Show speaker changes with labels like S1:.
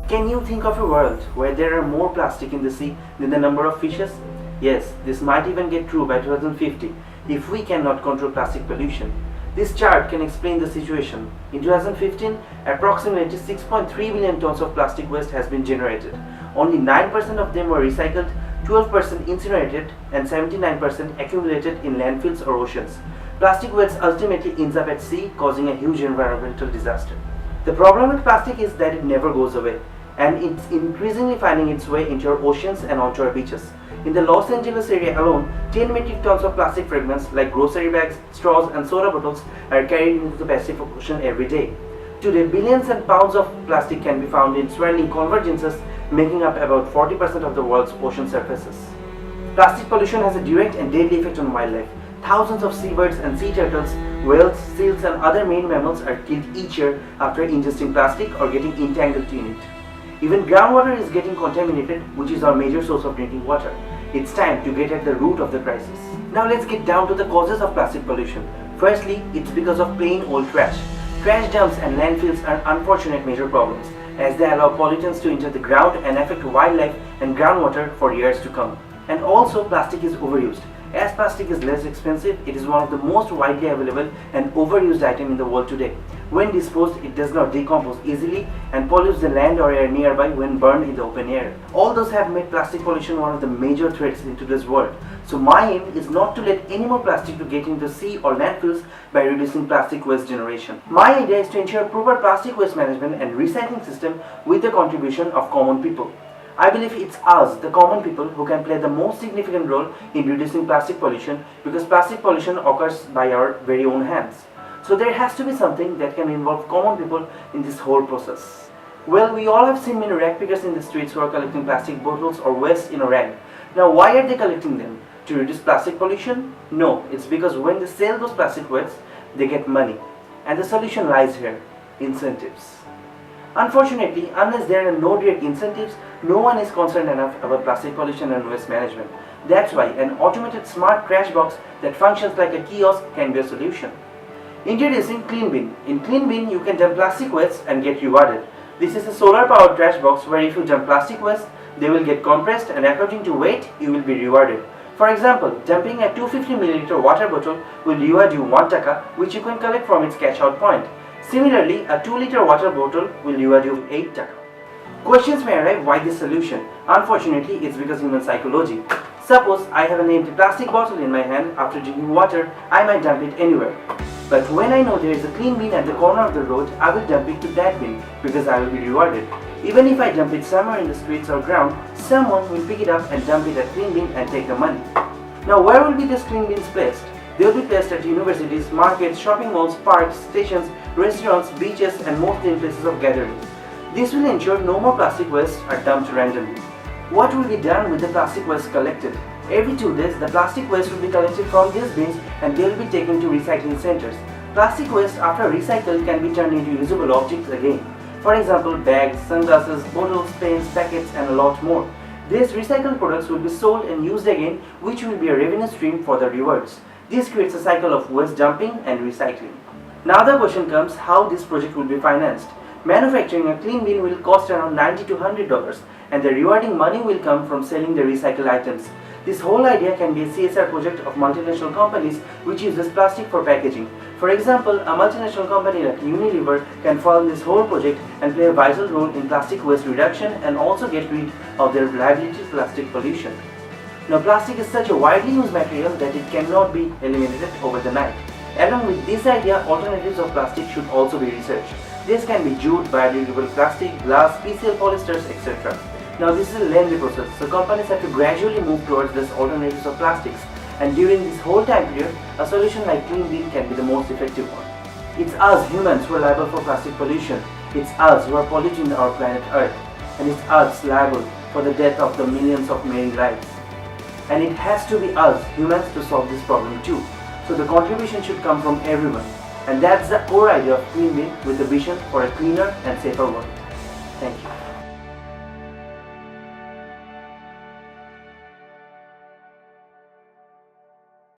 S1: Can you think of a world where there are more plastic in the sea than the number of fishes? Yes, this might even get true by 2050 if we cannot control plastic pollution. This chart can explain the situation. In 2015, approximately 6.3 billion tons of plastic waste has been generated. Only 9% of them were recycled, 12% incinerated, and 79% accumulated in landfills or oceans. Plastic waste ultimately ends up at sea, causing a huge environmental disaster. The problem with plastic is that it never goes away, and it's increasingly finding its way into our oceans and onto our beaches. In the Los Angeles area alone, 10 metric tons of plastic fragments like grocery bags, straws, and soda bottles are carried into the Pacific Ocean every day. Today, billions and pounds of plastic can be found in swirling convergences, making up about 40% of the world's ocean surfaces. Plastic pollution has a direct and deadly effect on wildlife. Thousands of seabirds and sea turtles, whales, seals, and other marine mammals are killed each year after ingesting plastic or getting entangled in it. Even groundwater is getting contaminated, which is our major source of drinking water. It's time to get at the root of the crisis. Now let's get down to the causes of plastic pollution. Firstly, it's because of plain old trash. Trash dumps and landfills are unfortunate major problems, as they allow pollutants to enter the ground and affect wildlife and groundwater for years to come. And also, plastic is overused. As plastic is less expensive, it is one of the most widely available and overused item in the world today. When disposed, it does not decompose easily and pollutes the land or air nearby when burned in the open air. All those have made plastic pollution one of the major threats in today's world. So my aim is not to let any more plastic to get into the sea or landfills by reducing plastic waste generation. My idea is to ensure proper plastic waste management and recycling system with the contribution of common people. I believe it's us, the common people, who can play the most significant role in reducing plastic pollution, because plastic pollution occurs by our very own hands. So there has to be something that can involve common people in this whole process. Well, we all have seen many rag pickers in the streets who are collecting plastic bottles or waste in a rag. Now, why are they collecting them? To reduce plastic pollution? No, it's because when they sell those plastic waste, they get money. And the solution lies here: incentives. Unfortunately, unless there are no direct incentives, no one is concerned enough about plastic pollution and waste management. That's why an automated smart trash box that functions like a kiosk can be a solution. Introducing Clean Bin. In Clean Bin, you can dump plastic waste and get rewarded. This is a solar-powered trash box where if you dump plastic waste, they will get compressed, and according to weight, you will be rewarded. For example, dumping a 250 ml water bottle will reward you 1 taka, which you can collect from its cash-out point. Similarly, a 2-liter water bottle will reward you 8 taka. Questions may arise: why this solution? Unfortunately, it's because human psychology. Suppose I have an empty plastic bottle in my hand. After drinking water, I might dump it anywhere. But when I know there is a clean bin at the corner of the road, I will dump it to that bin because I will be rewarded. Even if I dump it somewhere in the streets or ground, someone will pick it up and dump it at clean bin and take the money. Now, where will be these clean bins placed? They will be placed at universities, markets, shopping malls, parks, stations, restaurants, beaches, and mostly in places of gathering. This will ensure no more plastic waste are dumped randomly. What will be done with the plastic waste collected? Every 2 days, the plastic waste will be collected from these bins and they will be taken to recycling centers. Plastic waste, after recycled, can be turned into usable objects again. For example, bags, sunglasses, bottles, pens, packets, and a lot more. These recycled products will be sold and used again, which will be a revenue stream for the rewards. This creates a cycle of waste dumping and recycling. Now the question comes, how this project will be financed. Manufacturing a clean bin will cost around $90 to $100, and the rewarding money will come from selling the recycled items. This whole idea can be a CSR project of multinational companies which uses plastic for packaging. For example, a multinational company like Unilever can fund this whole project and play a vital role in plastic waste reduction and also get rid of their liability to plastic pollution. Now, plastic is such a widely used material that it cannot be eliminated over the night. Along with this idea, alternatives of plastic should also be researched. This can be jute, biodegradable plastic, glass, PCL polyesters, etc. Now, this is a lengthy process, so companies have to gradually move towards these alternatives of plastics, and during this whole time period, a solution like Clean Bin can be the most effective one. It's us humans who are liable for plastic pollution. It's us who are polluting our planet Earth, and it's us liable for the death of the millions of marine lives. And it has to be us humans to solve this problem too. So the contribution should come from everyone. And that's the core idea of Clean Bin, with a vision for a cleaner and safer world. Thank you.